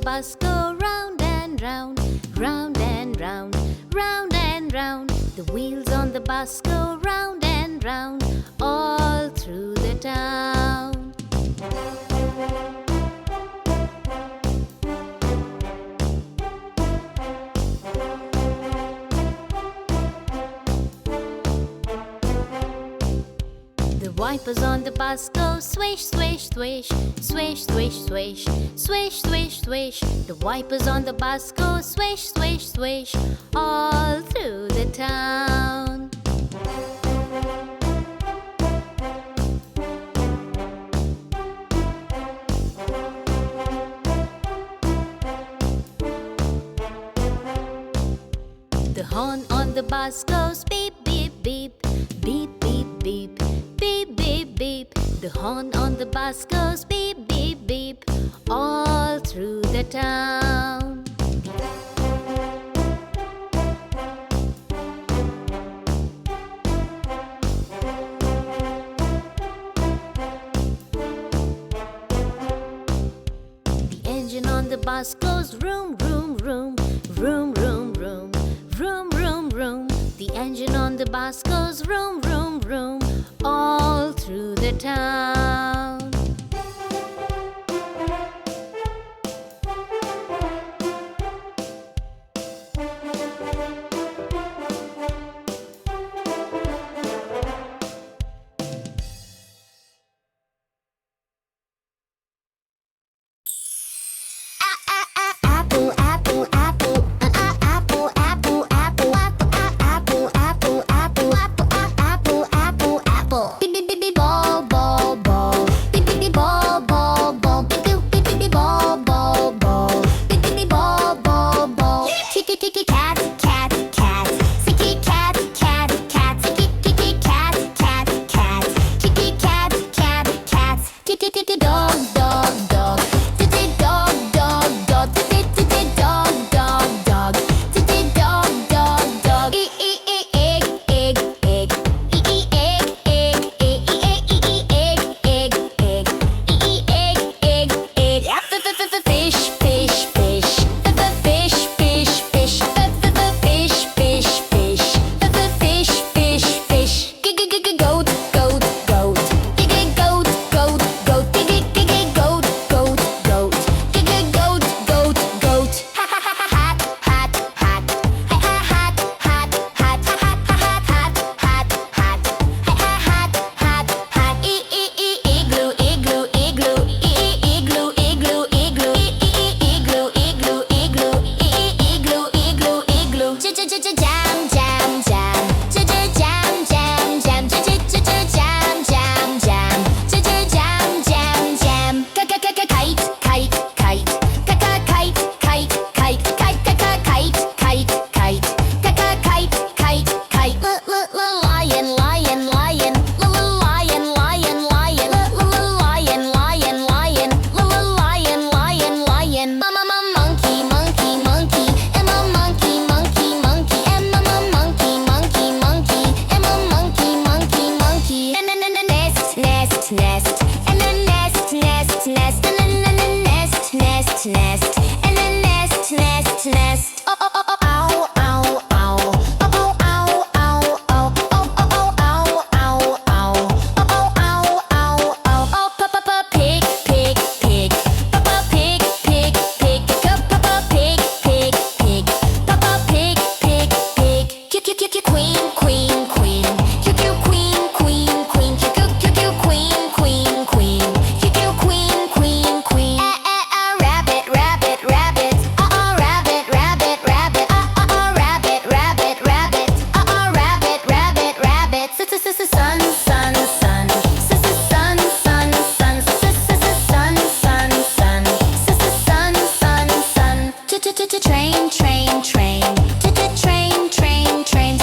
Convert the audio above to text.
bus go round and round, round and round, round and round. The wheels on the bus go round and round, all through the town. The wipers on the bus go swish, swish, swish, swish, swish, swish, swish, swish, swish. The wipers on the bus go swish, swish, swish, all through the town. The horn on the bus goes beep, beep, beep, beep, beep, beep, beep, beep, beep. The horn on the bus goes beep, beep, beep, all through the town. The engine on the bus goes room, room, room, room, room, room, room, room, room. The engine on the bus goes room, room, room, all through the town. Apple, apple, apple. Apple, apple, apple. Apple, apple, apple. Apple, apple, apple. Beep, beep, beep, beep, ball, ball, ball. Beep, beep, beep, ball, ball, ball. Beep, beep, beep, beep, beep, ball, ball, ball. Beep, beep, beep, ball, ball, ball. Kitty, kitty, cat, cat, cat. Sticky cat, cat, cat. Sticky, kitty, cat, cat, cat. Kitty, cat, cat, cat. Kitty, kitty, dog, dog, dog. Kitty, dog, dog, dog. Kitty, kitty, dog, dog, dog. Kitty, dog, dog, dog. Egg, egg, egg. Egg, egg, egg. Egg, egg, egg. Egg, egg, egg. Fish, fish, fish. Fish, fish, fish. Fish, fish, fish. Fish, fish, fish. Goat, goat, goat. Goat, goat, goat. Goat, goat, goat. Goat, goat, goat. Hat, hat, hat. Hat, hat, hat. Hat, hat, hat. Hat, hat. Hat, hat. Igloo, igloo, igloo. Igloo, igloo, igloo. Igloo, igloo, igloo. Igloo, igloo, igloo. Jam, jam, jam. Jam, jam, jam. Jam, jam, jam. Jam, jam, jam. Kite, kite, kite. Kite, kite, kite. Kite, kite, kite. Kite, kite, kite. Lion, lion, lion. Lion, lion, lion. Lion, lion, lion. Lion, lion, lion. Monkey, monkey, monkey. Emma monkey, monkey, monkey. Emma monkey, monkey, monkey. Emma monkey, monkey, monkey. Nest, nest, nest. And a nest, nest, nest. And a nest, nest, nest. And a nest, nest, nest. Oh, oh, oh, ow, ow, ow. Oh, oh, ow, ow, ow. Oh, oh, ow, ow, ow. Oh, oh, ow, ow, ow. Oh, papa, pig, pig, pig. Papa, pig, pig, pig. Papa, pig, pig, pig. Papa, pig, pig, pig. Queen, queen, queen. Queen, queen, queen. Queen, queen, queen. Queen, queen, queen. Rabbit, rabbit, rabbit. Rabbit, rabbit, rabbit. Rabbit, rabbit, rabbit. Rabbit, rabbit, rabbit. Sun, sun, sun. Sun, sun, sun. Sun, sun, sun. Sun, sun, sun. Train, train, train. Train, train, train.